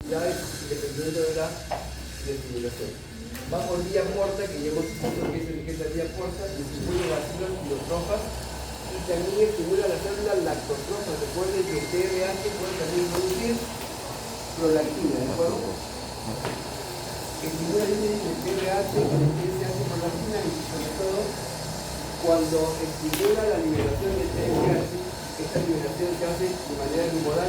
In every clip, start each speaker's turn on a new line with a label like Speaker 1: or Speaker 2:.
Speaker 1: ya es dependiendo de la estimulación. Va por vía porta, que ya hemos visto que es la vía porta, distribuye bacilos y trofas, y también estimula las células lactotrofas. Recuerden que el TRH puede también producir prolactina, ¿de acuerdo? Estimula el TRH, el TSH prolactina, y sobre todo cuando estimula la liberación del TSH, esta liberación se hace de manera bimodal,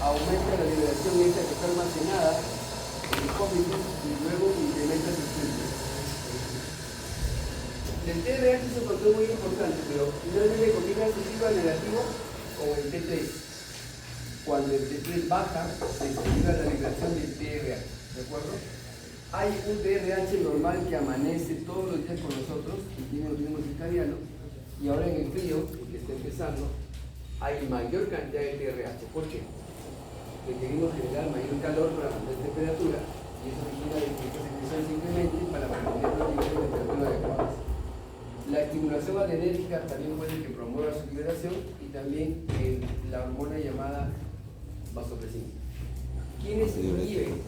Speaker 1: aumenta la liberación esta que está almacenada en el hipófisis y luego incrementa su síntoma. El TRH es un factor muy importante, pero finalmente combina excesivo negativo con el T3. Cuando el T3 baja, se estimula la liberación del TRH, ¿de acuerdo? Hay un TRH normal que amanece todos los días con nosotros, que tiene un ritmo circadiano, y ahora en el frío, que está empezando, hay mayor cantidad de TRH. ¿Por qué? Requerimos generar mayor calor para mantener temperatura, y eso origina que esta secreción se incremente para mantener los niveles de temperatura adecuados. La estimulación adrenérgica también puede que promueva su liberación, y también la hormona llamada vasopresina. ¿Quiénes inhiben?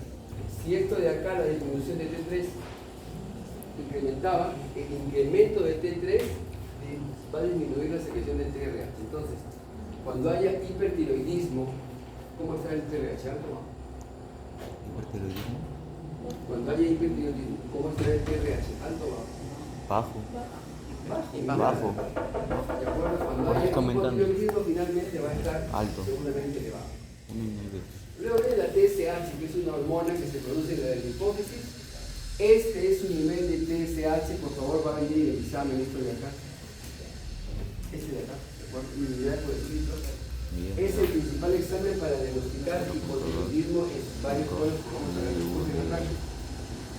Speaker 1: Si esto de acá, la disminución de T3, incrementaba, el incremento de T3 va a disminuir la secreción del TRH. Entonces, cuando haya hipertiroidismo, ¿cómo está el TRH? ¿Alto o bajo?
Speaker 2: ¿Hipertiroidismo?
Speaker 1: Cuando haya hipertiroidismo, ¿cómo está el TRH? ¿Alto o bajo?
Speaker 2: Bajo.
Speaker 1: ¿De acuerdo? Cuando haya hipertiroidismo, finalmente va a estar
Speaker 2: alto,
Speaker 1: seguramente elevado. Luego viene la TSH, que es una hormona que se produce en la hipófisis. Este es su nivel de TSH, por favor, va a venir el examen, esto de acá. Este de acá, ¿de acuerdo? Mi unidad por escrito. Es el principal examen para diagnosticar hipotiroidismo en varios cuadros que vamos a ver después en el rango.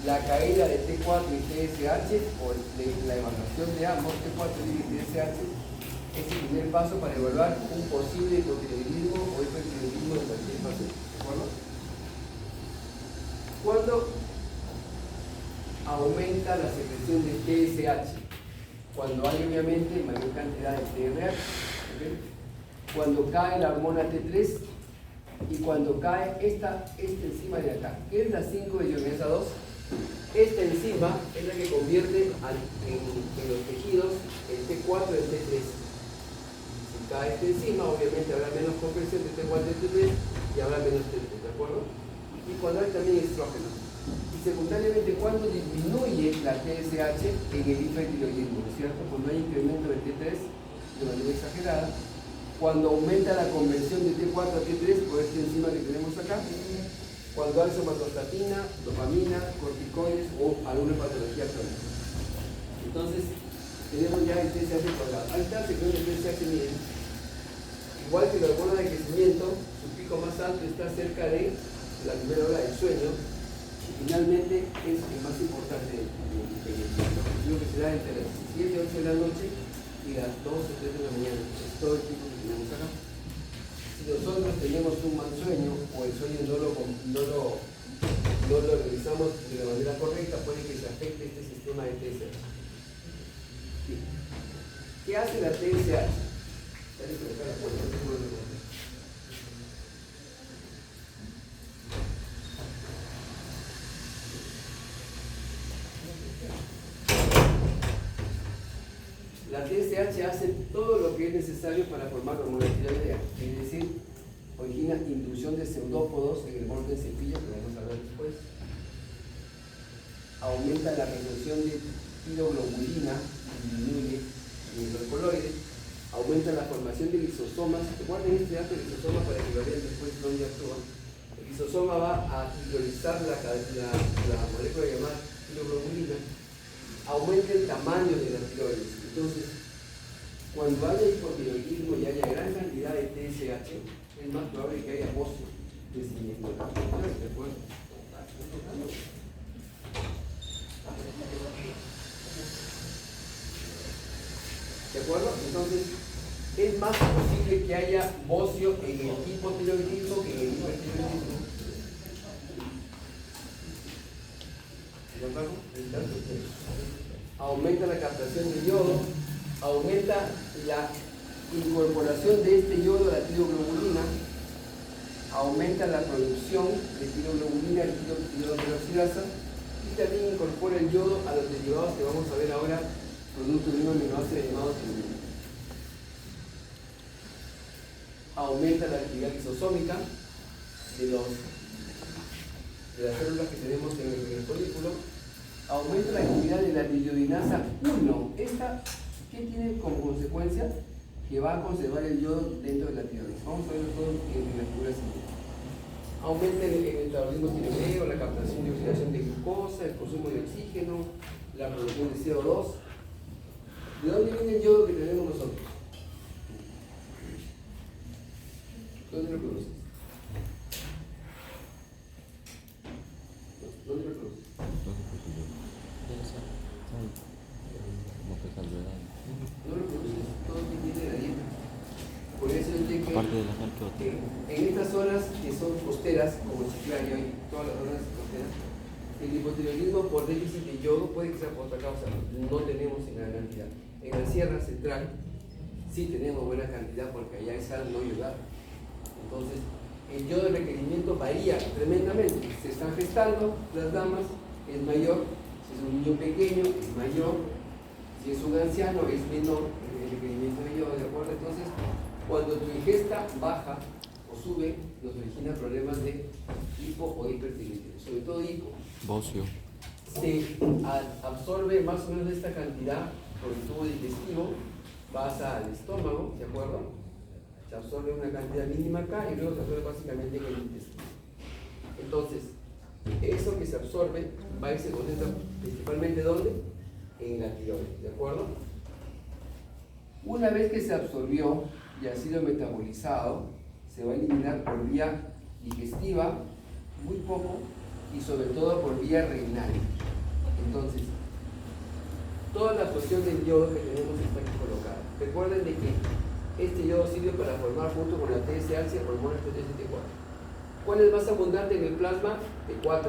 Speaker 1: La caída de T4 y TSH, o la evaluación de ambos, T4 y TSH, es el primer paso para evaluar un posible hipotiroidismo o hipertiroidismo de cualquier paciente. ¿De acuerdo? Cuando aumenta la secreción de TSH, cuando hay obviamente mayor cantidad de TRH, ¿okay? Cuando cae la hormona T3 y cuando cae esta enzima de acá, que es la 5-deshidrogenasa 2. Esta enzima es la que convierte en los tejidos el T4 y el T3. Si cae esta enzima, obviamente habrá menos compresión de T4 y T3 y habrá menos T3, ¿de acuerdo? Y cuando hay también estrógenos. Y secundariamente, cuando disminuye la TSH en el hipertiroidismo, ¿no es cierto? Cuando hay incremento del T3 de manera exagerada, cuando aumenta la conversión de T4 a T3 por esta enzima que tenemos acá, cuando hay somatostatina, dopamina, corticoides o alguna patología crónica. Entonces, tenemos ya el TSH por lado. Ahí está, se el TSH miren. Igual que la hormona de crecimiento, su pico más alto está cerca de la primera hora del sueño, y finalmente es el más importante lo que se da entre las 7 y 8 de la noche y las 2 o 3 de la mañana. Es todo el tiempo que tenemos acá. Si nosotros tenemos un mal sueño o el sueño no lo realizamos de la manera correcta, puede que se afecte este sistema de TSH. ¿Qué hace la TSH? La TSH hace todo lo que es necesario para formar hormona tiroidea, es decir, origina inducción de pseudópodos en el borde de cepilla, que vamos a ver después. Aumenta la reducción de tiroglobulina, disminuye el glucoloide. Aumenta la formación de lisosomas. Guarden este dato de lisosoma para que lo vean después dónde actúa. El lisosoma va a hidrolizar la molécula llamada tiroglobulina. Aumenta el tamaño de las tiroides. Entonces, cuando haya hipotiroidismo y haya gran cantidad de TSH, es más probable que haya bocio de crecimiento de las tiroides, ¿de acuerdo? ¿De acuerdo? Entonces, es más posible que haya bocio en el hipotiroidismo que en el hipertiroidismo. ¿De acuerdo? Aumenta la captación de yodo, aumenta la incorporación de este yodo a la tiroglobulina, aumenta la producción de tiroglobulina, tiroperoxidasa, y también incorpora el yodo a los derivados que vamos a ver ahora, producto de un aminoácido llamado tironina. Aumenta la actividad lisosómica de las células que tenemos en el folículo. Aumenta la actividad de la tiroidinasa 1. ¿Esta qué tiene como consecuencia? Que va a conservar el yodo dentro de la tiroides. Vamos a verlo todo en la figura siguiente. Aumenta el metabolismo tiroideo, la captación y oxidación de glucosa, el consumo de oxígeno, la producción de CO2. ¿De dónde viene el yodo que tenemos nosotros? ¿Dónde lo produces? ¿Dónde lo produces? No lo produces, todo viene de la dieta. Por eso es de que en estas zonas que son costeras, como Chiclayo y todas las zonas costeras, el hipotiroidismo por déficit de yodo puede que sea por otra causa, no tenemos en gran cantidad. En la Sierra Central sí tenemos buena cantidad porque allá hay sal no yodada. Entonces, el yodo de requerimiento varía tremendamente. Se están gestando las damas, es mayor. Si es un niño pequeño, es mayor. Si es un anciano, es menor el requerimiento de yodo, ¿de acuerdo? Entonces, cuando tu ingesta baja o sube, nos origina problemas de hipo o hipertiroidismo, sobre todo hipo.
Speaker 2: Bocio.
Speaker 1: Se absorbe más o menos esta cantidad por el tubo digestivo, pasa al estómago, ¿de acuerdo? Se absorbe una cantidad mínima acá y luego se absorbe básicamente en el intestino. Entonces, eso que se absorbe va a irse concentra principalmente ¿dónde? En la tiroides, ¿de acuerdo? Una vez que se absorbió y ha sido metabolizado, se va a eliminar por vía digestiva, muy poco, y sobre todo por vía renal. Entonces, toda la porción del yodo que tenemos está aquí colocada. Recuerden de que este yodo sirve para formar junto con la TSH hormonas T3 y T4. ¿Cuál es más abundante en el plasma? T4.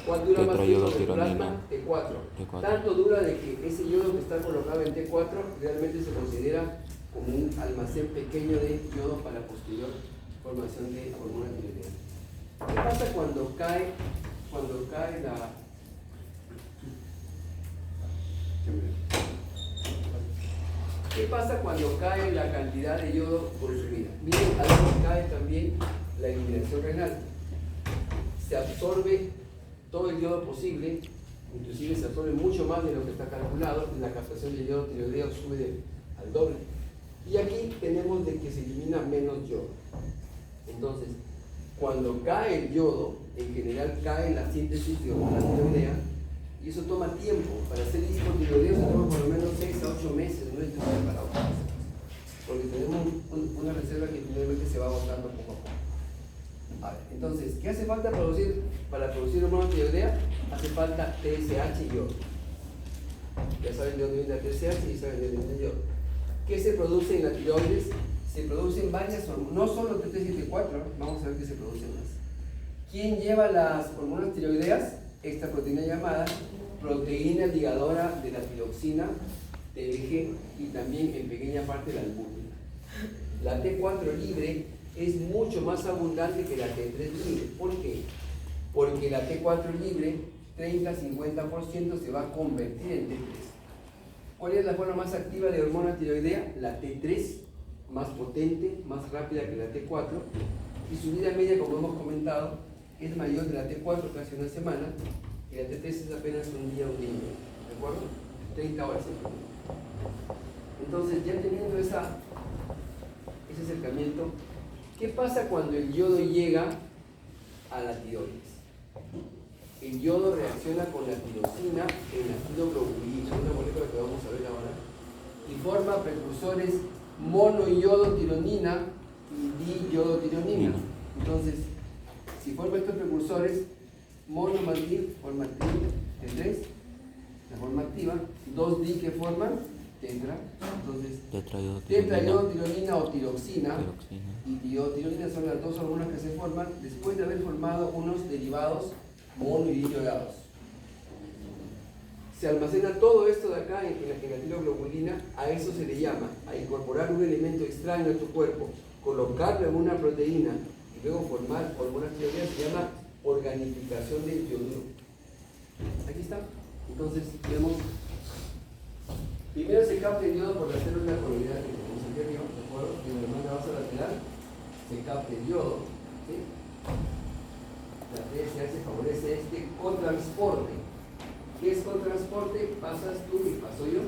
Speaker 1: ¿Cuál dura más tiempo en el plasma? T4. Tanto dura de que ese yodo que está colocado en T4 realmente se considera como un almacén pequeño de yodo para posterior formación de hormona tiroidea. ¿Qué pasa cuando cae la... ¿Qué pasa cuando cae la cantidad de yodo consumida? Miren, a dónde cae también la eliminación renal. Se absorbe todo el yodo posible, inclusive se absorbe mucho más de lo que está calculado, la captación de yodo tiroideo sube al doble. Y aquí tenemos de que se elimina menos yodo. Entonces, cuando cae el yodo, en general cae la síntesis de hormona tiroidea, y eso toma tiempo. Para hacer hipotiroideo se toma por lo menos 6 a 8 meses, no es que sea para otras cosas. Porque tenemos una reserva que finalmente se va agotando poco a poco. A ver, entonces, ¿qué hace falta para producir hormona tiroidea? Hace falta TSH y yodo. Ya saben de dónde viene la TSH y saben de dónde viene el yodo. ¿Qué se produce en la tiroides? Se producen varias hormonas, no solo T3 y T4, vamos a ver qué se producen más. ¿Quién lleva las hormonas tiroideas? Esta proteína llamada proteína ligadora de la tiroxina, TLG, y también en pequeña parte la albúmina. La T4 libre es mucho más abundante que la T3 libre. ¿Por qué? Porque la T4 libre, 30-50% se va a convertir en T3. ¿Cuál es la forma más activa de hormona tiroidea? La T3, más potente, más rápida que la T4, y su vida media, como hemos comentado, es mayor de la T4 casi una semana, y la T3 es apenas un día y medio, ¿de acuerdo? 30 horas. Entonces, ya teniendo ese acercamiento, ¿qué pasa cuando el yodo llega a la tiroides? El yodo reacciona con la tiroxina en la tiroglobulina, una molécula que vamos a ver ahora, y forma precursores monoyodotironina y diyodiyodotironina. Entonces, si forma estos precursores, mono más di forma T3, la forma activa, 2-di que forman tetra, entonces tetrayoditironina o tiroxina y diyodiyodotironina son las dos hormonas que se forman después de haber formado unos derivados mono y diyodados. Se almacena todo esto de acá en la tiroglobulina. A eso se le llama, a incorporar un elemento extraño a tu cuerpo, colocarlo en una proteína y luego formar hormonas tiroideas se llama organificación del yoduro. Aquí está. Entonces vemos, primero se capta el yodo por la célula coloidal que tenemos aquí arriba, ¿de acuerdo? En la hermana basolateral se capta el yodo, ¿sí? La TSH favorece este cotransporte. ¿Qué es cotransporte? Pasas tú y paso yo.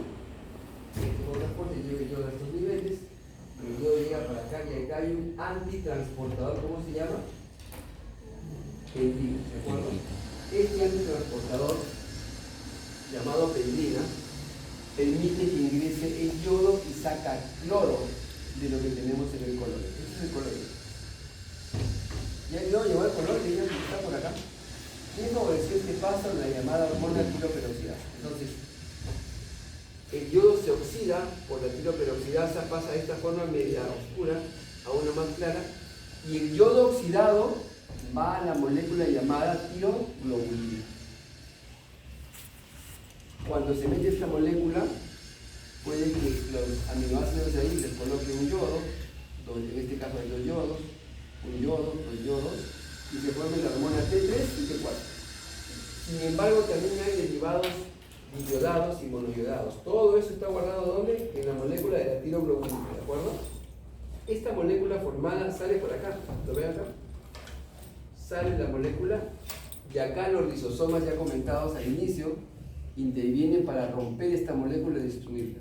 Speaker 1: Este cotransporte lleva el yodo a estos niveles, el yodo llega para acá y acá hay un antitransportador, ¿cómo se llama? Pendrina, ¿de acuerdo? Este antitransportador, llamado pendrina, permite que ingrese el yodo y saca cloro de lo que tenemos en el color. Este es el color. Ya el yodo llevó el color que está por acá. ¿Qué favoreció este paso en la llamada hormona tiroperoxidasa? Entonces, el yodo se oxida por la tiroperoxidasa, pasa de esta forma media oscura a una más clara, y el yodo oxidado va a la molécula llamada tiroglobulina. Cuando se mete esta molécula, puede que los aminoácidos de ahí les coloque un yodo, en este caso hay dos yodos, un yodo, dos yodos, y se forme la hormona T3 y T4. Sin embargo, también hay derivados diyodados y monoyodados. Todo eso está guardado ¿dónde? En la molécula de la tiroglobulina, ¿de acuerdo? Esta molécula formada sale por acá, ¿lo ven acá? Sale la molécula, y acá los lisosomas ya comentados al inicio intervienen para romper esta molécula y destruirla.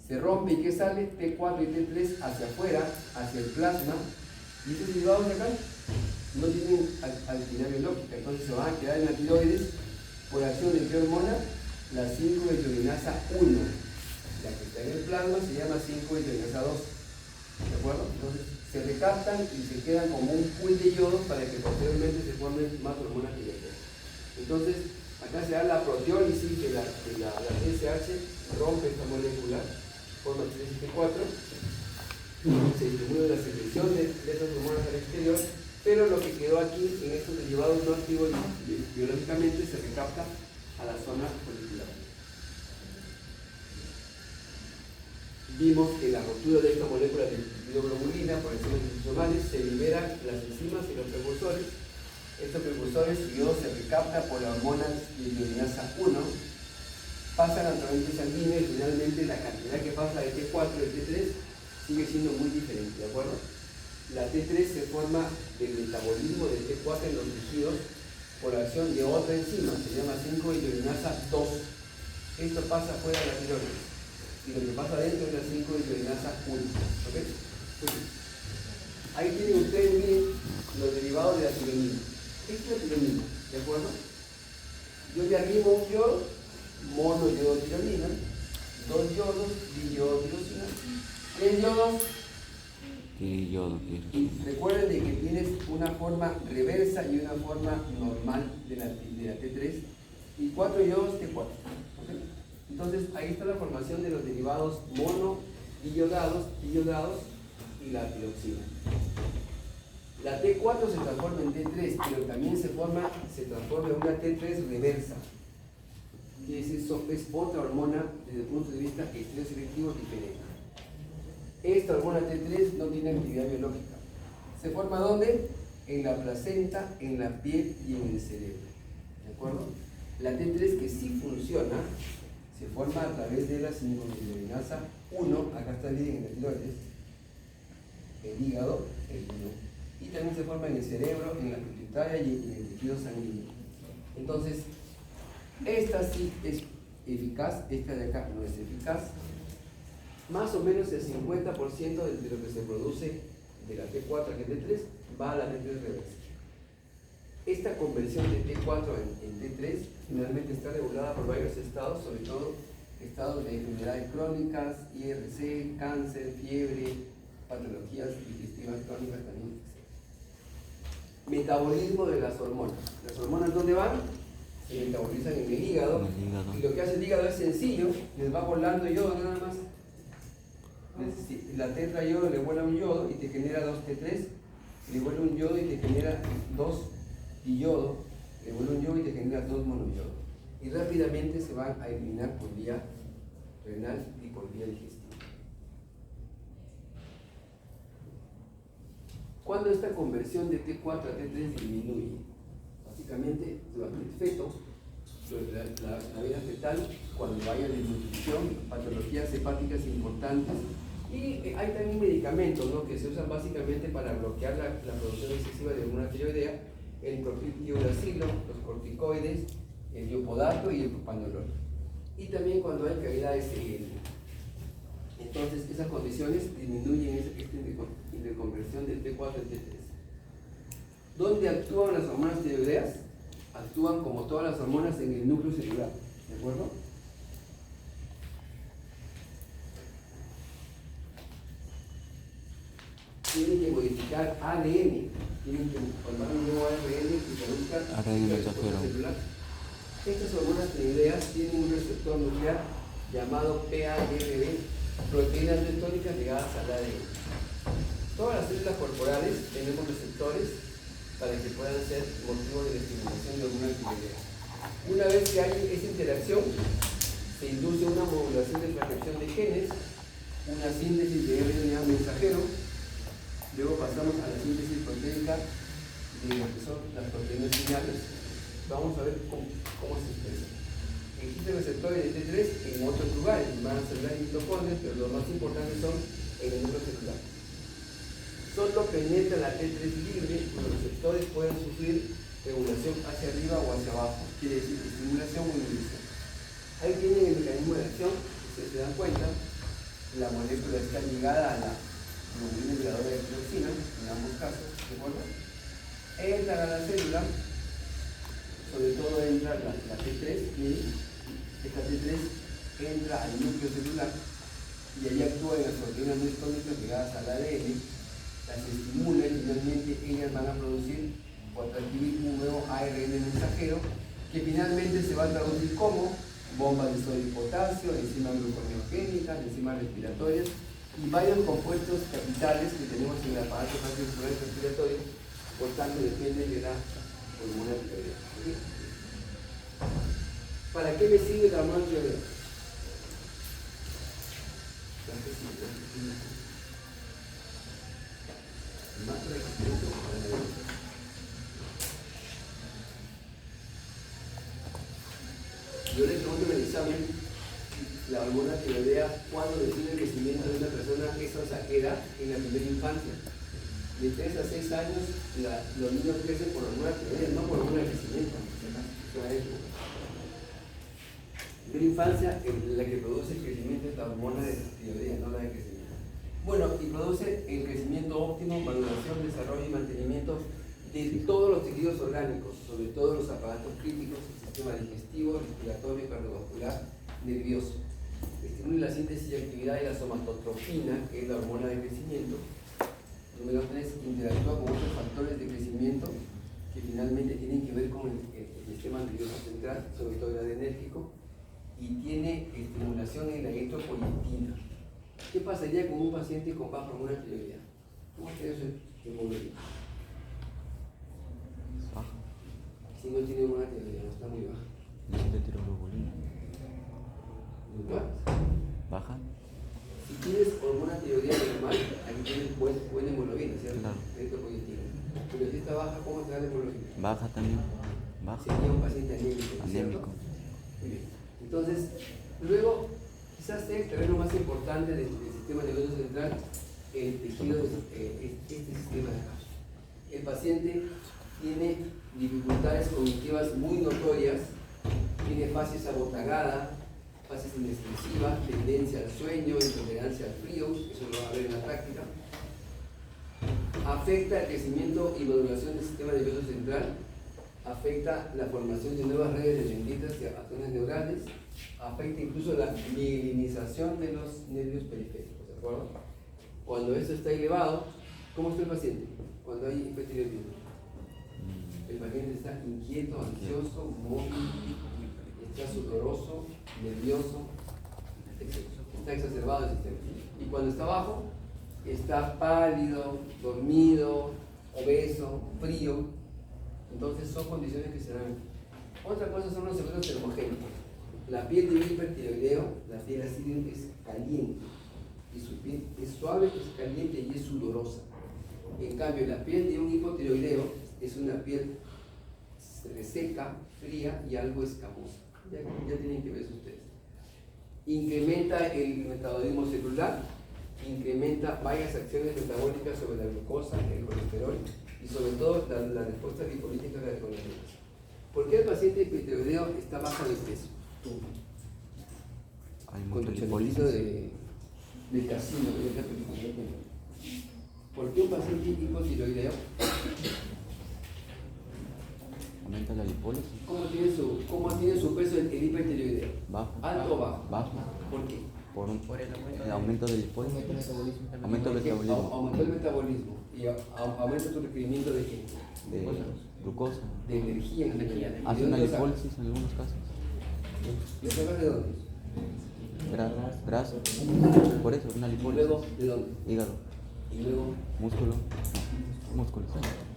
Speaker 1: Se rompe y ¿qué sale? T4 y T3 hacia afuera, hacia el plasma, y estos derivados de acá no tienen actividad biológica, entonces se van a quedar en la tiroides por acción de qué hormona? La 5-hidrogenasa 1. La que está en el plasma se llama 5-hidrogenasa 2. ¿De acuerdo? Entonces se recaptan y se quedan como un pool de yodos para que posteriormente se formen más hormonas tiroideas. Entonces, acá se da la proteólisis de la TSH, rompe esta molécula, forma 3-T4, se distribuye la secreción de esas hormonas al exterior, pero lo que quedó aquí en estos derivados no activos biológicamente se recapta a la zona folicular. Vimos que la ruptura de esta molécula de tiroglobulina por enzimas lisosomales se liberan las enzimas y los precursores. Estos precursores luego se recapta por la hormona hidrogenasa 1, pasan a través de sanguíneo y finalmente la cantidad que pasa de T4 y T3 sigue siendo muy diferente, ¿de acuerdo? La T3 se forma del metabolismo de T4 en los tejidos por acción de otra enzima, se llama 5-hidrogenasa 2. Esto pasa fuera de la tiroides y lo que pasa dentro es la 5-hidrogenasa 1. ¿Ok? Ahí tienen ustedes, miren, los derivados de la tironina. Esto es tironina, ¿de acuerdo? Yo le arrimo un yodo, monoyodotironina, dos yodos, diyodtirosina, tres yodos.
Speaker 2: Y yodo,
Speaker 1: Recuerden de que tienes una forma reversa y una forma normal de la T3 y 4 yodos T4. ¿Okay? Entonces ahí está la formación de los derivados monodiyodados y la tiroxina. La T4 se transforma en T3, pero también se transforma en una T3 reversa. Y eso es otra hormona desde el punto de vista estereoselectivo diferente. Esta hormona T3 no tiene actividad biológica. ¿Se forma dónde? En la placenta, en la piel y en el cerebro. ¿De acuerdo? La T3 que sí funciona se forma a través de la 5-hidrogenasa 1, acá está el en la tiroides, el hígado, el riñón, y también se forma en el cerebro, en la pituitaria y en el tejido sanguíneo. Entonces, esta sí es eficaz, esta de acá no es eficaz. Más o menos el 50% de lo que se produce de la T4 a T3 va a la T3 reversa. Esta conversión de T4 en T3 finalmente está regulada por varios estados, sobre todo estados de enfermedades crónicas, IRC, cáncer, fiebre, patologías digestivas crónicas también. Metabolismo de las hormonas. ¿Las hormonas dónde van? Se metabolizan en el hígado. Y lo que hace el hígado es sencillo, les va volando yodo nada más. La tetrayodo le vuela un yodo y te genera 2 T3, le vuela un yodo y te genera 2 diyodo, le vuela un yodo y te genera 2 monoyodo. Y rápidamente se van a eliminar por vía renal y por vía digestiva. cuando esta conversión de T4 a T3 disminuye. Básicamente, durante el feto, durante la vida fetal, cuando haya desnutrición, patologías hepáticas importantes, y hay también medicamentos, ¿no?, que se usan básicamente para bloquear la producción excesiva de hormona tiroidea, el propiltiuracilo, los corticoides, el iopodato y el propanolol. Y también cuando hay cavidades en entonces esas condiciones disminuyen esta interconversión del T4 al T3. ¿Dónde actúan las hormonas tiroideas? Actúan como todas las hormonas en el núcleo celular, ¿de acuerdo? Tienen que modificar ADN, tienen que formar un nuevo ARN que produzca
Speaker 2: ARN mensajero
Speaker 1: celular. Estas hormonas tiroideas tienen un receptor nuclear llamado PARB, proteínas bentónicas ligadas al ADN. Todas las células corporales tenemos receptores para que puedan ser motivo de la estimulación de hormonas tiroideas. Una vez que hay esa interacción, se induce una modulación de transcripción de genes, una síntesis de RNA mensajero, luego pasamos a la síntesis proteica de lo que son las proteínas finales. Vamos a ver cómo se expresa. Existen receptores de T3 en otros lugares, van a celular y mitocondrias, pero los más importantes son en el núcleo celular. Solo penetra la T3 libre, los receptores pueden sufrir regulación hacia arriba o hacia abajo, quiere decir estimulación o inhibición. Ahí tienen el mecanismo de acción, si se dan cuenta, la molécula está ligada a la globulina liberadora de tiroxina, en ambos casos, ¿de acuerdo? Entra a la célula, sobre todo entra la T3, y esta T3 entra al núcleo celular y ahí actúa en las proteínas bentónicas ligadas al ADN, las estimula y finalmente ellas van a producir o a transcribir un nuevo ARN mensajero que finalmente se va a traducir como bombas de sodio y potasio, enzimas gluconeogénicas, enzimas respiratorias y varios compuestos capitales que tenemos en el aparato cardiovascular y respiratorio, por tanto depende de la hormona tiroidea. ¿Sí? ¿Para qué me sirve la hormona tiroidea? Yo les pregunto en el examen, la hormona tiroidea, cuando define el crecimiento de una persona, eso se queda en la primera infancia. De 3 a 6 años, los niños crecen por hormona tiroidea, no por hormona de crecimiento. En la infancia, la que produce el crecimiento es la hormona de tiroidea, no la de crecimiento. Bueno, y produce el crecimiento óptimo, maduración, desarrollo y mantenimiento de todos los tejidos orgánicos, sobre todo los aparatos críticos, el sistema digestivo, respiratorio, cardiovascular, nervioso. Estimula la síntesis y actividad de la somatotropina, que es la hormona de crecimiento. Número 3, interactúa con otros factores de crecimiento que finalmente tienen que ver con el sistema nervioso central, sobre todo el adrenérgico, y tiene estimulación en la eritropoyetina. ¿Qué pasaría con un paciente con baja hormona tiroidea? ¿Cómo sería su hemoglobina?
Speaker 2: Baja.
Speaker 1: Si no tiene hormona tiroidea, no está muy baja.
Speaker 2: Necesita tiroglobulina. ¿Baja?
Speaker 1: Si tienes hormona tiroidea normal, aquí tienes buena hemoglobina, ¿cierto?
Speaker 2: Claro.
Speaker 1: Eritropoyetina. Pero si está baja, ¿cómo te da la hemoglobina?
Speaker 2: Baja también. Baja.
Speaker 1: Sería un paciente anémico, ¿cierto?
Speaker 2: Anémico.
Speaker 1: Muy bien. Entonces, luego, quizás sea el terreno más importante del sistema nervioso central, el tejido de este sistema de acá. El paciente tiene dificultades cognitivas muy notorias, tiene fases abotagada, fases inexpresiva, tendencia al sueño, intolerancia al frío, eso lo van a ver en la práctica. Afecta el crecimiento y maduración del sistema nervioso central, afecta la formación de nuevas redes de dendritas y axones neurales, afecta incluso la mielinización de los nervios periféricos, ¿de acuerdo? Cuando esto está elevado, ¿cómo está el paciente? Cuando hay hipertiroidismo. El paciente está inquieto, ansioso, móvil, está sudoroso, nervioso, está exacerbado el sistema. Y cuando está bajo, está pálido, dormido, obeso, frío. Entonces son condiciones que se dan. Otra cosa son los efectos termogénicos. La piel de un hipertiroideo, la piel así es caliente. Y su piel es suave, es caliente y es sudorosa. En cambio, la piel de un hipotiroideo es una piel reseca, fría y algo escamosa. Ya tienen que ver eso ustedes. Incrementa el metabolismo celular, incrementa varias acciones metabólicas sobre la glucosa, el colesterol y sobre todo la respuesta lipolítica de la economía. ¿Por qué el paciente hipotiroideo está bajo de peso?
Speaker 2: Hay
Speaker 1: Con
Speaker 2: mucha
Speaker 1: tu
Speaker 2: lipólisis.
Speaker 1: chanelito de casino, ¿por qué un paciente hipotiroideo?
Speaker 2: Aumenta la lipólisis.
Speaker 1: ¿Cómo tiene su peso el hipertiroideo?
Speaker 2: Bajo.
Speaker 1: ¿Alto o bajo?
Speaker 2: Bajo.
Speaker 1: ¿Por qué?
Speaker 2: Por
Speaker 3: el
Speaker 2: aumento de lipólisis. Aumento del
Speaker 1: Porque
Speaker 2: metabolismo.
Speaker 1: aumentó el metabolismo y aumenta tu requerimiento de qué?
Speaker 2: De glucosa.
Speaker 1: De energía en general. ¿Y
Speaker 2: Hace
Speaker 1: de
Speaker 2: una
Speaker 1: dónde lo sacas?
Speaker 2: lipólisis en algunos casos.
Speaker 1: ¿Lo sacas de dónde?
Speaker 2: Grasa. Por eso, una
Speaker 1: ¿Y
Speaker 2: lipólisis.
Speaker 1: luego de dónde?
Speaker 2: Hígado.
Speaker 1: Y luego,
Speaker 2: Músculo. No, músculo.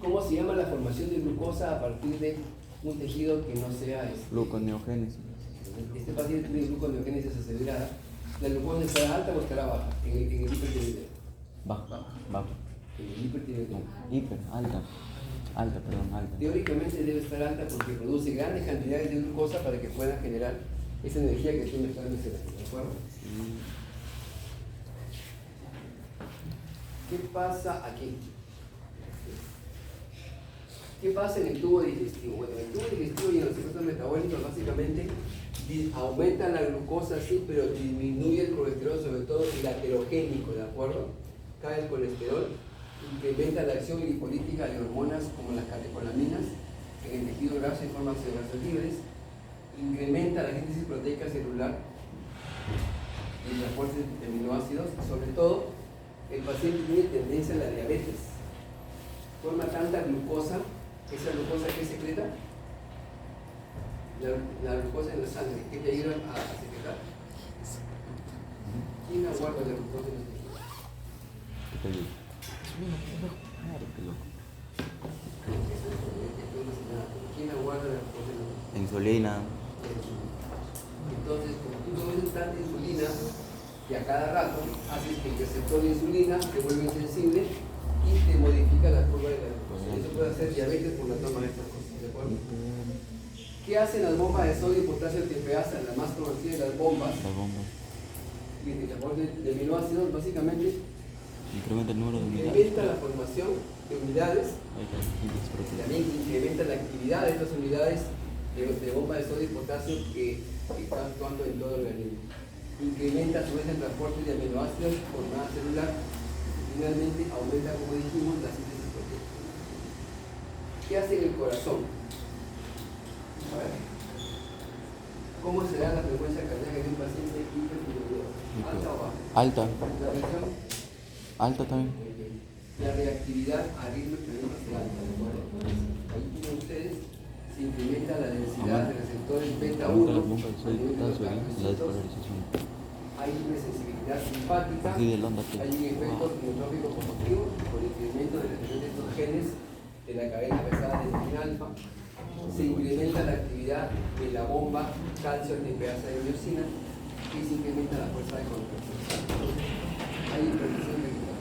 Speaker 1: ¿cómo se llama la formación de glucosa a partir de un tejido que no sea
Speaker 2: Gluconeogénesis.
Speaker 1: este paciente tiene gluconeogénesis acelerada? ¿La glucosa estará alta o estará baja en el hipertiroideo?
Speaker 2: Bajo. Bajo.
Speaker 1: En el hipertiroideo.
Speaker 2: Hiper. Alta. Alta.
Speaker 1: Teóricamente debe estar alta porque produce grandes cantidades de glucosa para que pueda generar esa energía que tú me estás mencionando, ¿de acuerdo? ¿Qué pasa aquí? ¿Qué pasa en el tubo digestivo? Bueno, el tubo digestivo y en los circuitos metabólicos básicamente aumenta la glucosa, sí, pero disminuye el colesterol, sobre todo el aterogénico, ¿de acuerdo? Cae el colesterol, incrementa la acción lipolítica de hormonas como las catecolaminas en el tejido graso y formas de grasas libres, incrementa la síntesis proteica celular y el transporte de aminoácidos, y sobre todo el paciente tiene tendencia a la diabetes. Forma tanta glucosa, esa glucosa que secreta, la glucosa en la sangre, que te ayuda a secretar. ¿Quién aguarda la glucosa en los tejidos?
Speaker 2: ¿Qué te digo? Claro, qué loco.
Speaker 1: ¿Quién aguarda la glucosa en los tejidos?
Speaker 2: Insulina.
Speaker 1: Entonces, como tú tomes tanta insulina, que a cada rato haces que el receptor de insulina se vuelve insensible y te modifica la curva de la glucosa. Eso puede hacer diabetes por la toma de estas cosas, ¿de acuerdo? ¿Qué hacen las bombas de sodio y potasio TPasa, la más conocida de las bombas?
Speaker 2: Las bombas.
Speaker 1: Y el transporte de aminoácidos básicamente
Speaker 2: Incrementa el número de unidades.
Speaker 1: incrementa la formación de unidades,
Speaker 2: Ahí está, síntesis proteica.
Speaker 1: también incrementa la actividad de estas unidades de bomba de sodio y potasio que están actuando en todo el organismo. Incrementa a su vez el transporte de aminoácidos por masa celular y finalmente aumenta, como dijimos, la síntesis proteica. ¿Qué hace en el corazón? A ver, ¿cómo será la frecuencia cardíaca de un paciente hipertiroideo? ¿Alta o baja?
Speaker 2: Alta.
Speaker 1: La presión,
Speaker 2: Alta también.
Speaker 1: la reactividad a ritmo también va a ser alta, ¿de acuerdo? Ahí tienen ustedes, se incrementa la densidad de receptores beta 1,
Speaker 2: Aumenta las bombas de sodio y potasio y la despolarización.
Speaker 1: hay una sensibilidad simpática,
Speaker 2: Aquí del onda que.
Speaker 1: hay un efecto neutrófico positivo por el incremento de la expresión de estos genes de la cadena pesada de alfa. Se incrementa la actividad de la bomba calcio TPasa de miocina y se incrementa la fuerza de contracción. Hay hipertensión ventricular.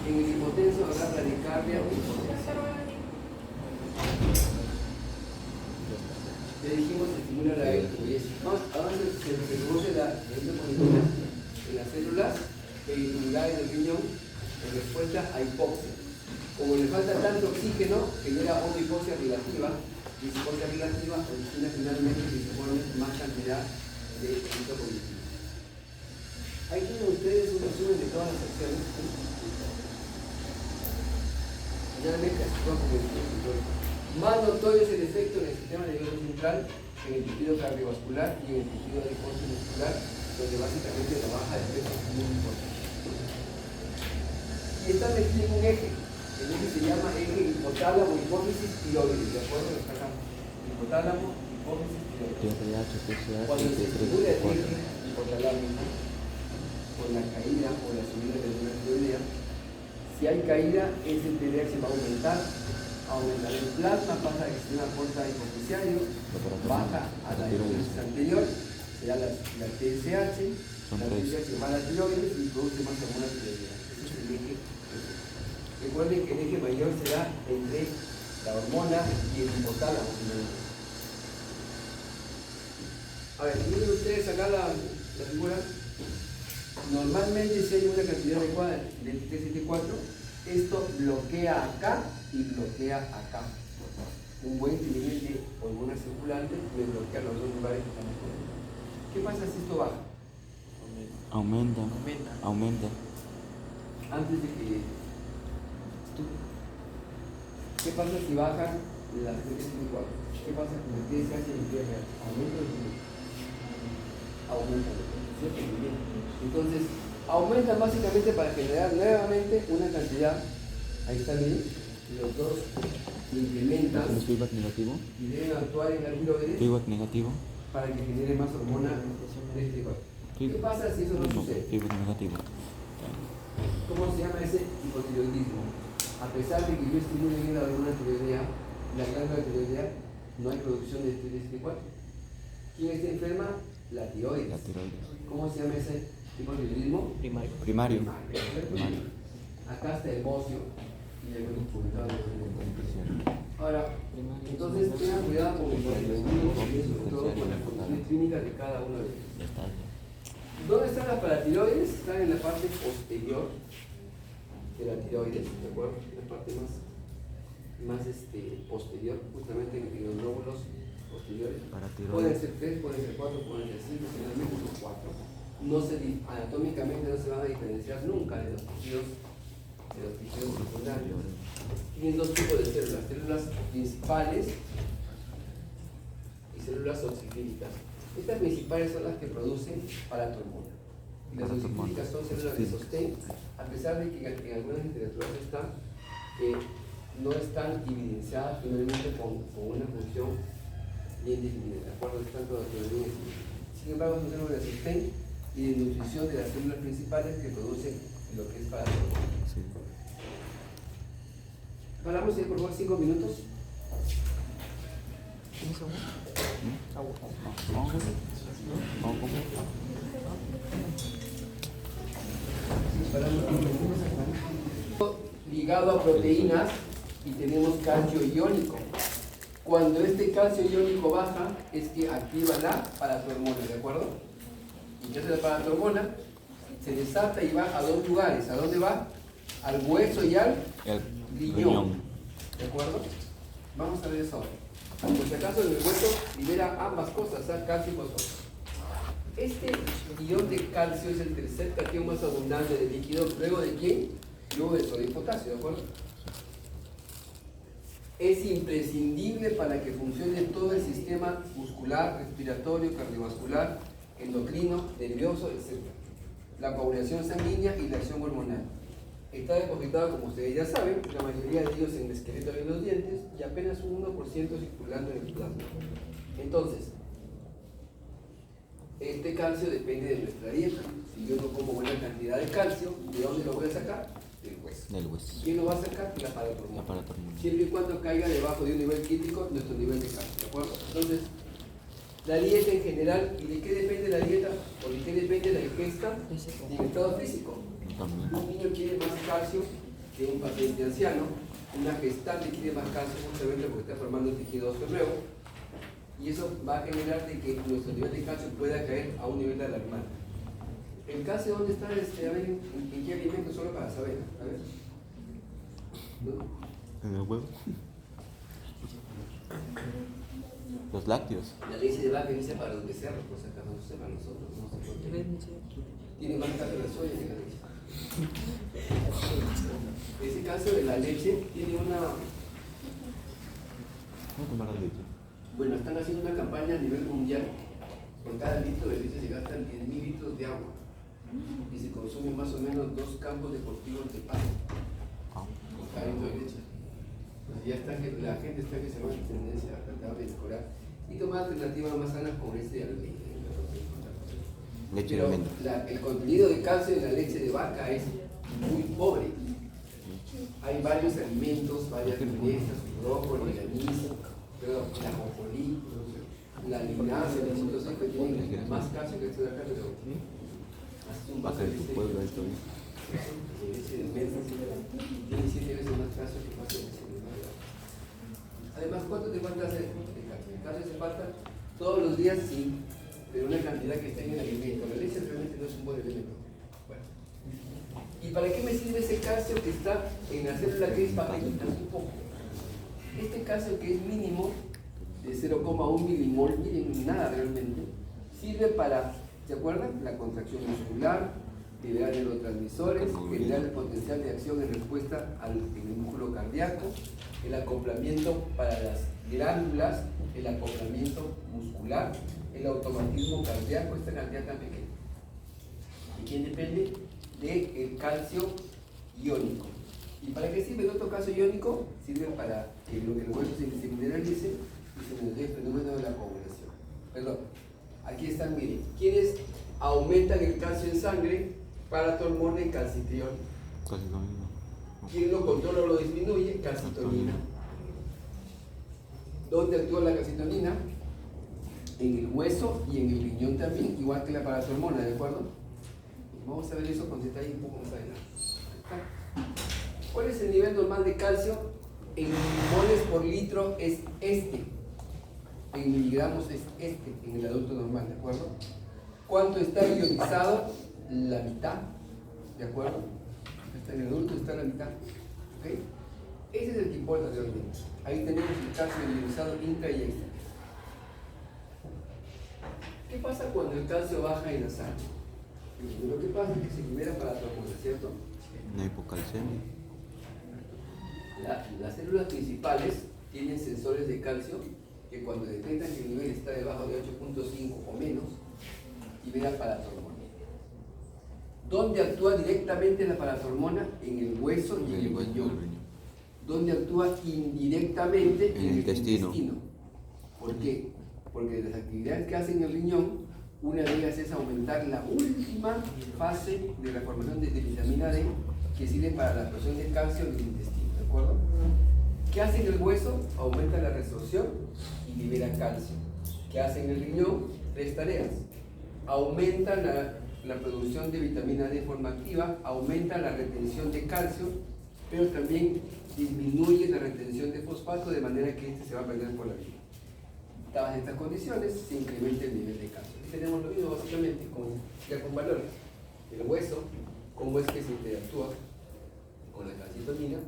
Speaker 1: En el hipotenso habrá bradicardia o hipotensión. Le dijimos que estimula la electrolysis. ¿A dónde se produce la electropolitina? En las células peritoneales del riñón en respuesta a hipoxia. Como le falta tanto oxígeno, genera una hipoxia relativa, y esa hipoxia relativa origina finalmente que se forme más cantidad de electropolitina. Ahí tienen ustedes un resumen de todas las acciones. Finalmente, así como el control. Más notorio es el efecto en el sistema nervioso central, en el tejido cardiovascular y en el tejido adiposo muscular, donde básicamente la baja de peso es muy importante. Y está metido en un eje. El eje se llama eje hipotálamo, hipófisis, tiroides. ¿De acuerdo? Hipotálamo, hipófisis, tiroides. Cuando se estimula el eje hipotalámico, por la caída o la subida de la tiroidea, si hay caída, ese TDAH va a aumentar el plasma, pasa del sistema porta hipofisiario, baja a la hipófisis anterior, será la TSH, la TSH va a la tiroides y produce más hormonas tiroideas. Ese es el eje. Recuerden que el eje mayor será entre la hormona y el hipotálamo. A ver, miren ustedes acá la figura. Normalmente si hay una cantidad adecuada de T74, esto bloquea acá y bloquea acá. Un buen nivel de hormona circulante me bloquea los dos lugares que estamos poniendo. ¿Qué pasa si esto baja?
Speaker 2: Aumenta.
Speaker 1: Antes de que... ¿Qué pasa si baja la T74? ¿Qué pasa con el TSH y el TRH? ¿Aumenta o disminuye? Aumenta, ¿cierto? Muy bien. Entonces, aumenta básicamente para generar nuevamente una cantidad, ahí está bien, los dos incrementan
Speaker 2: Feedback negativo.
Speaker 1: y deben actuar en la tiroides
Speaker 2: Feedback negativo.
Speaker 1: para que genere más hormona T4. ¿Qué pasa si eso no sucede?
Speaker 2: Feedback negativo.
Speaker 1: ¿Cómo se llama ese hipotiroidismo? A pesar de que yo estimule bien la hormona tiroidea, la glándula tiroidea, no hay producción de T4. ¿Quién está enferma? La tiroides. ¿Cómo se llama ese hipotiroidismo?
Speaker 2: Primario.
Speaker 1: Acá está el bocio y el comentado. Ahora, entonces tengan cuidado con el hipotiroidismo y sobre todo con las funciones clínicas de cada uno de ellos. ¿Dónde están las paratiroides? Están en la parte posterior de la tiroides, ¿de acuerdo? En la parte más posterior, justamente en los lóbulos posteriores. Pueden ser 3, pueden ser 4, pueden ser 5, generalmente son 4. Anatómicamente no se van a diferenciar nunca de los tejidos secundarios. Tienen dos tipos de células principales y células oxifílicas. Estas principales son las que producen paratormona. Y las oxifílicas son células de sostén, a pesar de que en algunas literaturas están que no están evidenciadas finalmente con una función bien definida, ¿de acuerdo? Están todas bien definidas. Sin embargo, son células de sostén y de nutrición de las células principales que producen lo que es paratormona.
Speaker 2: Sí.
Speaker 1: Paramos ahí por favor 5 minutos. Ligado a proteínas y tenemos calcio iónico. Cuando este calcio iónico baja es que activa la paratormona, ¿de acuerdo? Y ¿qué hace la paratormona? Se desata y va a dos lugares. ¿A dónde va? Al hueso y al riñón. ¿De acuerdo? Vamos a ver eso ahora. Por si acaso en el hueso libera ambas cosas, calcio y fósforo. Este ion de calcio es el tercer catión más abundante de líquido. ¿Luego de quién? Luego de sodio y potasio, ¿de acuerdo? Es imprescindible para que funcione todo el sistema muscular, respiratorio, cardiovascular, endocrino, nervioso, etc. La coagulación sanguínea y la acción hormonal. Está depositado, como ustedes ya saben, la mayoría de ellos en el esqueleto de los dientes y apenas un 1% circulando en el plasma. Entonces, este calcio depende de nuestra dieta. Si yo no como buena cantidad de calcio, ¿de dónde lo voy a sacar? Del hueso. ¿Quién lo va a sacar? La paratormona. Siempre y cuando caiga debajo de un nivel crítico, nuestro nivel de calcio, ¿de acuerdo? Entonces, la dieta en general, ¿y de qué depende la dieta? ¿O de qué depende la ingesta? Del estado físico. Un niño quiere más calcio que un paciente anciano, una gestante quiere más calcio justamente porque está formando un tejido óseo nuevo, y eso va a generar de que nuestro nivel de calcio pueda caer a un nivel alarmante. ¿El calcio dónde está? A ver, ¿en qué alimento? Solo para saber. A ver. ¿No?
Speaker 2: En el huevo. Los lácteos.
Speaker 1: La leche de vaca dice para los becerros, por si acaso no sé para nosotros, no sé por qué. Tiene más calcio la soya que la leche. Ese calcio de la leche tiene una...
Speaker 2: ¿Cómo tomar la leche?
Speaker 1: Bueno, están haciendo una campaña a nivel mundial. Por cada litro de leche se gastan 10.000 litros de agua y se consumen más o menos 2 campos deportivos de pasto por cada litro de leche. Pues ya está que la gente está que se va en tendencia a tratar de mejorar y tomar alternativas más sanas como leche de almendra.
Speaker 2: Leche de
Speaker 1: Pero
Speaker 2: almendra.
Speaker 1: el contenido de calcio en la leche de vaca es muy pobre. Hay varios alimentos, varias finestas, brócoli, el anís, la ajonjolí, la linaza, el fruto seco tienen más calcio que esto de acá, pero hace un
Speaker 2: Va a
Speaker 1: vaso
Speaker 2: ser
Speaker 1: de
Speaker 2: tu
Speaker 1: leche.
Speaker 2: pueblo esto,
Speaker 1: Ese del mes tiene 7 veces más calcio que calcio de celular. Además, ¿cuánto te falta hacer de calcio? El calcio se falta todos los días, sí, pero una cantidad que está en el alimento. La leche realmente no es un buen elemento. Bueno. ¿Y para qué me sirve ese calcio que está en la célula que es bajita, un poco? Este calcio que es mínimo, de 0,1 milimol, miren, nada realmente, sirve para, ¿se acuerdan? La contracción muscular, liberar neurotransmisores, generar el potencial de acción en respuesta en el músculo cardíaco, el acoplamiento para las glándulas, el acoplamiento muscular, el automatismo cardíaco, esta cantidad tan pequeña. ¿De quién depende? Del calcio iónico. ¿Y para qué sirve el otro calcio iónico? Sirve para que el hueso se mineralice y se nos dé el fenómeno de la coagulación. Perdón, aquí están, miren, ¿quiénes aumentan el calcio en sangre? Paratormona y calcitriol. ¿Quién lo controla o lo disminuye? Calcitonina. ¿Dónde actúa la calcitonina? En el hueso y en el riñón también, igual que la paratormona, ¿de acuerdo? Vamos a ver eso con detalle un poco más adelante. ¿Cuál es el nivel normal de calcio? En moles por litro es este. En miligramos es este, en el adulto normal, ¿de acuerdo? ¿Cuánto está ionizado? La mitad, ¿de acuerdo? Está en el adulto, está la mitad. ¿Okay? Ese es el que importa realmente. Ahí tenemos el calcio ionizado intra y extra. ¿Qué pasa cuando el calcio baja en la sangre? Lo que pasa es que se libera para tu hormona, ¿cierto?
Speaker 2: Una hipocalcemia.
Speaker 1: Las células principales tienen sensores de calcio que cuando detectan que el nivel está debajo de 8.5 o menos, libera paratormona. ¿Dónde actúa directamente la paratormona? En el hueso y en el riñón. ¿Dónde actúa indirectamente? En el intestino. ¿Por qué? Porque de las actividades que hace en el riñón, una de ellas es aumentar la última fase de la formación de vitamina D que sirve para la absorción de calcio en el intestino, ¿de acuerdo? ¿Qué hace en el hueso? Aumenta la resorción y libera calcio. ¿Qué hace en el riñón? 3 tareas. Aumenta la producción de vitamina D de forma activa, aumenta la retención de calcio, pero también disminuye la retención de fosfato de manera que este se va a perder por la vida. Dadas estas condiciones, se incrementa el nivel de calcio. Aquí tenemos lo mismo básicamente ya con valores. El hueso, cómo es que se interactúa con la calcitonina,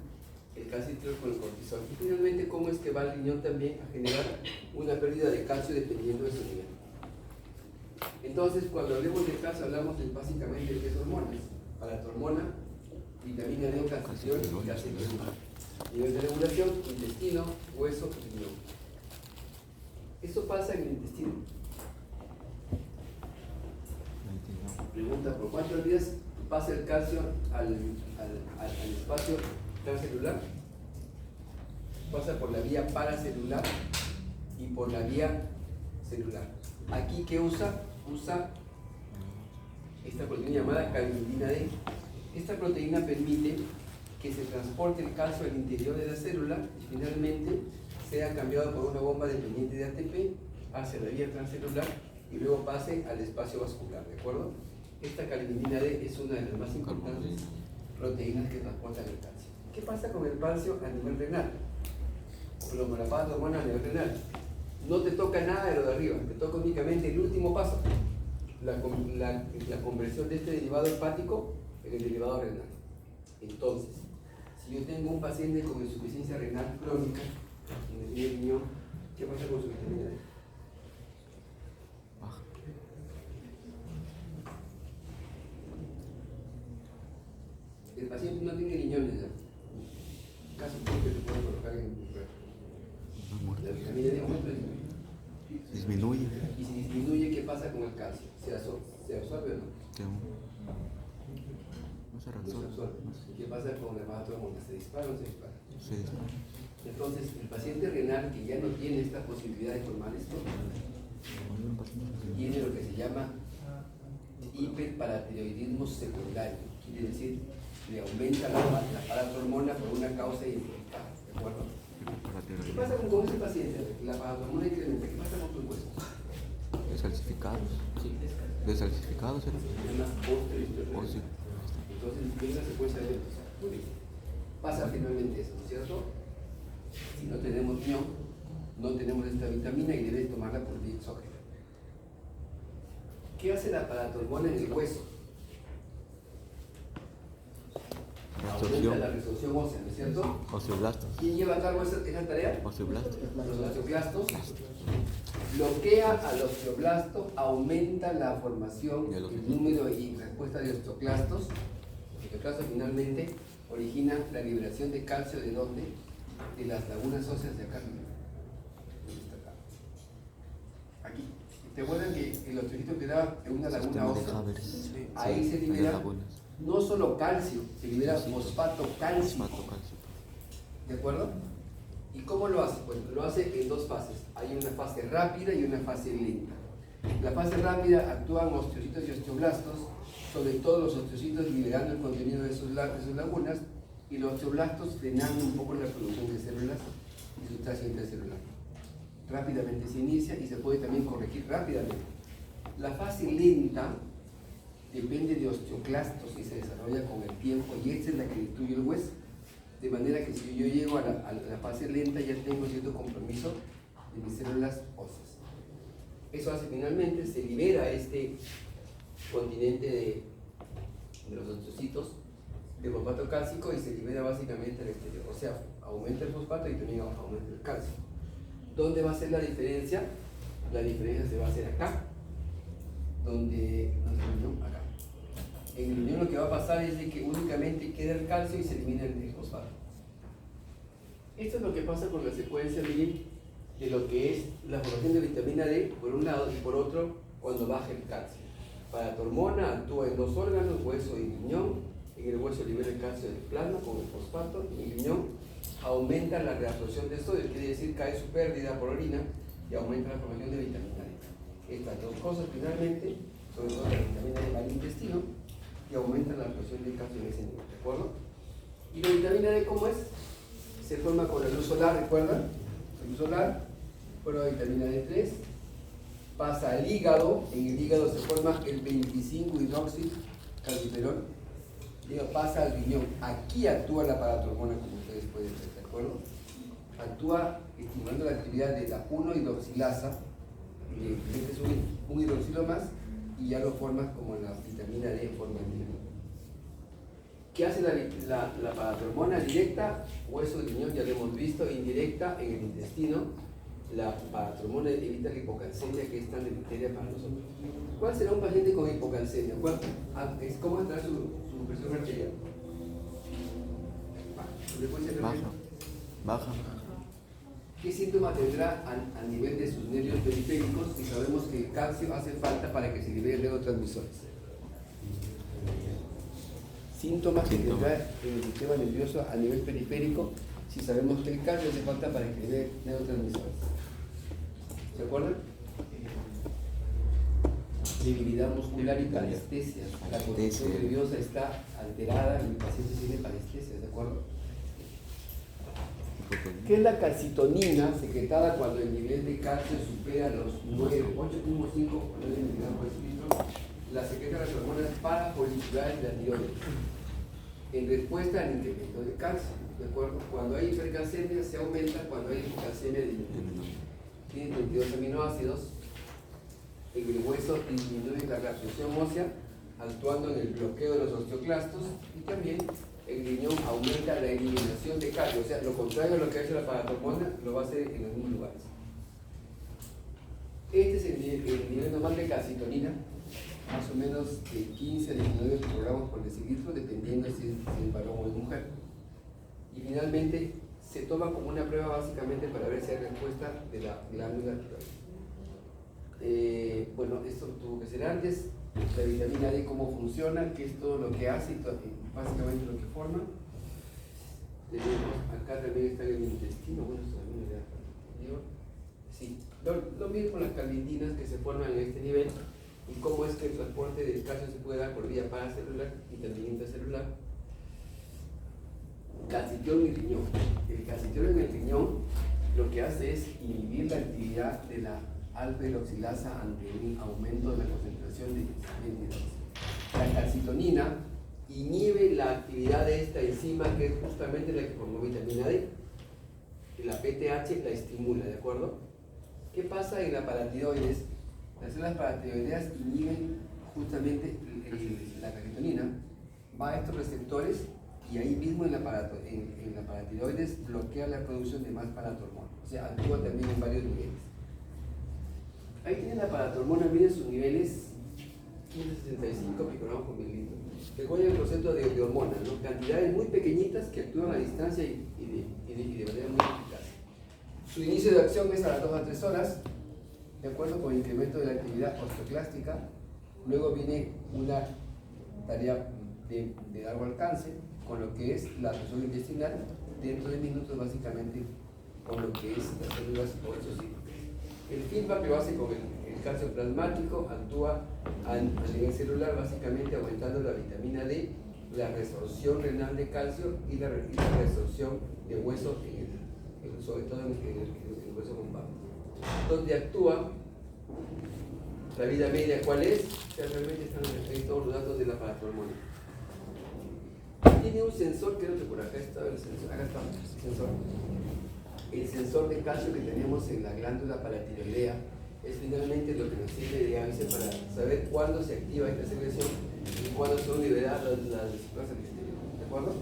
Speaker 1: el calcitriol con el cortisol. Y finalmente, cómo es que va al riñón también a generar una pérdida de calcio dependiendo de su nivel. Entonces, cuando hablemos de calcio, hablamos básicamente de 3 hormonas: paratormona, vitamina D o calcitriol y calcitonina. Nivel de regulación: intestino, hueso, riñón. Eso pasa en el intestino. Pregunta: ¿por cuántos días pasa el calcio al espacio transcelular? Pasa por la vía paracelular y por la vía celular. Aquí, ¿qué usa? Usa esta proteína llamada calinidina D. Esta proteína permite que se transporte el calcio al interior de la célula y finalmente sea cambiado por una bomba dependiente de ATP hacia la vía transcelular y luego pase al espacio vascular, ¿de acuerdo? Esta calinidina D es una de las más importantes proteínas que transportan el calcio. ¿Qué pasa con el calcio a nivel renal? Como la paratormona a nivel renal. No te toca nada de lo de arriba, te toca únicamente el último paso, la conversión de este derivado hepático en el derivado renal. Entonces, si yo tengo un paciente con insuficiencia renal crónica en el primer riñón, ¿qué pasa con su vitamina D?
Speaker 2: Baja.
Speaker 1: El paciente no tiene riñones ya. Caso que se puede colocar en el cuerpo. La vitamina D aumenta o
Speaker 2: Disminuye.
Speaker 1: y si disminuye, ¿qué pasa con el calcio? ¿Se absorbe o no?
Speaker 2: No se
Speaker 1: No se
Speaker 2: reabsorbe.
Speaker 1: absorbe. ¿Qué pasa con la paratormona? ¿Se dispara o no se dispara?
Speaker 2: Se dispara.
Speaker 1: Entonces, el paciente renal que ya no tiene esta posibilidad de formar esto, tiene lo que se llama hiperparatiroidismo secundario. Quiere decir, le aumenta la paratormona por una causa identificada, ¿de acuerdo? ¿Qué pasa con ese paciente? La paratormona incrementa. ¿Qué pasa con tus huesos?
Speaker 2: Desalcificados.
Speaker 1: Sí,
Speaker 2: Desalcificados, ¿era?
Speaker 1: se llama osteoesclerosis.
Speaker 2: Oh, sí.
Speaker 1: Entonces, viene la secuencia de eventos. Muy bien. Pasa finalmente eso, ¿no es cierto? Si no tenemos riñón, no tenemos esta vitamina y debes tomarla por vía exógena. ¿Qué hace la paratormona en el hueso? Aumenta la resolución ósea, ¿no es cierto?
Speaker 2: Osteoblastos.
Speaker 1: ¿Quién lleva a cabo esa tarea?
Speaker 2: Osteoblastos.
Speaker 1: Los osteoblastos. Bloquea al osteoblasto, aumenta la formación, el número y respuesta de osteoclastos. Los osteoclastos finalmente origina la liberación de calcio ¿de dónde? De las lagunas óseas de acá. ¿Dónde está acá? Aquí. ¿Te acuerdan que el osteocito quedaba en una laguna ósea? Ahí se libera no solo calcio, se libera fosfato cálcico. ¿De acuerdo? ¿Y cómo lo hace? Bueno, lo hace en dos fases. Hay una fase rápida y una fase lenta. En la fase rápida actúan osteocitos y osteoblastos, sobre todo los osteocitos liberando el contenido de sus lagunas y los osteoblastos frenando un poco la producción de células y sustancia intracelular. Rápidamente se inicia y se puede también corregir rápidamente. La fase lenta depende de osteoclastos y se desarrolla con el tiempo y esta es la que destruye el hueso. De manera que si yo llego a la fase lenta ya tengo cierto compromiso de mis células óseas. Eso hace finalmente, se libera este continente de los osteocitos de fosfato cálcico y se libera básicamente al exterior. O sea, aumenta el fosfato y también aumenta el calcio. ¿Dónde va a ser la diferencia? La diferencia se va a hacer acá, donde acá. En el riñón lo que va a pasar es de que únicamente queda el calcio y se elimina el fosfato. Esto es lo que pasa con la secuencia, miren, de lo que es la formación de vitamina D por un lado y por otro cuando baja el calcio. Paratormona actúa en dos órganos, hueso y riñón. En el hueso libera el calcio del plasma con el fosfato y en el riñón aumenta la reabsorción de sodio, quiere decir cae su pérdida por orina y aumenta la formación de vitamina D. Estas dos cosas finalmente, sobre todo la vitamina D va al intestino y aumenta la absorción de calcio en ese nivel, ¿de acuerdo? ¿Y la vitamina D cómo es? Se forma con la luz solar, ¿recuerdan? La luz solar, forma vitamina D3, pasa al hígado, en el hígado se forma el 25-hidroxicalciferol, pasa al riñón. Aquí actúa la paratormona, como ustedes pueden ver, ¿de acuerdo? Actúa estimulando la actividad de la 1-hidroxilasa, este es un hidroxilo más, y ya lo formas como la vitamina D en forma de. ¿Qué hace la paratormona? Directa, hueso y riñón, ya lo hemos visto, indirecta en el intestino. La paratormona evita la hipocalcemia, que es tan deletérea para nosotros. ¿Cuál será un paciente con hipocalcemia? ¿Cómo estará su presión arterial?
Speaker 2: Baja.
Speaker 1: ¿Qué síntoma tendrá a nivel de sus nervios periféricos? Y sabemos que el calcio hace falta para que se liberen neurotransmisores. Síntomas que tendrá en el sistema nervioso a nivel periférico, si sabemos que el calcio hace falta para que libere neurotransmisores. ¿Se acuerdan? Debilidad muscular y parestesia. La condición nerviosa está alterada y el paciente tiene parestesia, ¿de acuerdo? ¿Qué es la calcitonina secretada cuando el nivel de calcio supera los 8.5 o 9 miligramos por decilitro? La secreta las hormonas parafoliculares de la tiroides en respuesta al incremento de calcio, ¿de acuerdo? Cuando hay hipercalcemia se aumenta, cuando hay hipocalcemia disminuye. Tiene 22 aminoácidos. En el hueso disminuye la reabsorción ósea actuando en el bloqueo de los osteoclastos y también el riñón aumenta la eliminación de calcio, o sea, lo contrario a lo que ha hecho la paratormona, lo va a hacer en algunos lugares. Este es el nivel normal de calcitonina, más o menos de 15 a 19 microgramos por decilitro, dependiendo si es varón o es mujer. Y finalmente se toma como una prueba básicamente para ver si hay respuesta de la glándula tiroides. Bueno, esto tuvo que ser antes. La vitamina D, cómo funciona, qué es todo lo que hace y básicamente lo que forma. Tenemos acá también está el intestino, bueno, esto también era anterior. Sí, lo mismo con las carnitinas que se forman en este nivel y cómo es que el transporte del calcio se puede dar por vía paracelular y también intracelular. Calcitriol y riñón. El calcitriol en el riñón lo que hace es inhibir la actividad de la alfa-hidroxilasa ante un aumento de la concentración de hidroxilo. La calcitonina inhibe la actividad de esta enzima que es justamente la que forma vitamina D. Y la PTH la estimula, ¿de acuerdo? ¿Qué pasa en la paratiroides? Las células paratiroideas inhiben justamente la calcitonina, va a estos receptores y ahí mismo en la paratiroides bloquea la producción de más paratormona, o sea, actúa también en varios niveles. Ahí tienen la paratormona, miren sus niveles, 1565 picogramos por mililitro. Recuerden el concepto de hormonas, ¿no? Cantidades muy pequeñitas que actúan a distancia y de manera muy eficaz. Su inicio de acción es a las 2 a 3 horas, de acuerdo con el incremento de la actividad osteoclástica. Luego viene una tarea de largo alcance, con lo que es la absorción intestinal, dentro de minutos básicamente, con lo que es las células oxocíticas. El feedback que lo hace con el calcio plasmático, actúa a nivel celular, básicamente aumentando la vitamina D, la resorción renal de calcio y la resorción de hueso, sobre todo en el hueso lumbar. Donde actúa la vida media, ¿cuál es? O sea, realmente están ahí todos los datos de la paratormona. Tiene un sensor, creo que por acá está el sensor. Acá está el sensor. El sensor de calcio que tenemos en la glándula paratiroidea es finalmente lo que nos sirve de aviso para saber cuándo se activa esta secreción y cuándo son liberadas las vesículas al exterior. ¿De acuerdo?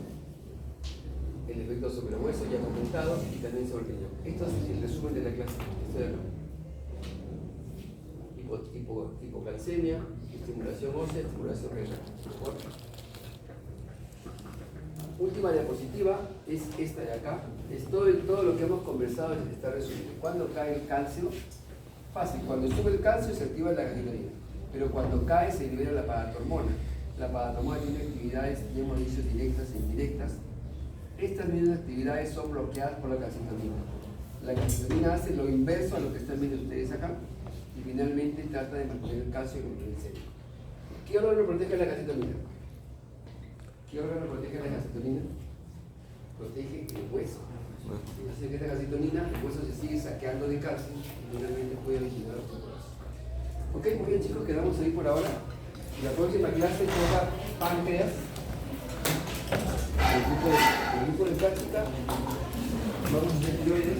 Speaker 1: El efecto sobre el hueso ya comentado y también sobre el riñón. Esto es el resumen de la clase. Esto de acá. Hipocalcemia, estimulación ósea, estimulación renal. ¿De acuerdo? Última diapositiva es esta de acá. Es todo lo que hemos conversado está resumido. Cuando cae el calcio, fácil. Cuando sube el calcio se activa la calcitonina, pero cuando cae se libera la paratormona. La paratormona tiene actividades, ya hemos dicho, directas e indirectas. Estas mismas actividades son bloqueadas por la calcitonina. La calcitonina hace lo inverso a lo que están viendo ustedes acá y finalmente trata de mantener el calcio en el cerebro. ¿Qué órgano protege la calcitonina? ¿Qué órgano protege la calcitonina? Protege el hueso. Hace que esta calcitonina, el hueso se sigue saqueando de calcio y finalmente puede originar osteoporosis. Ok, muy bien chicos, quedamos ahí por ahora. Y la próxima clase toca páncreas. El grupo de práctica, vamos a hacer tiroides,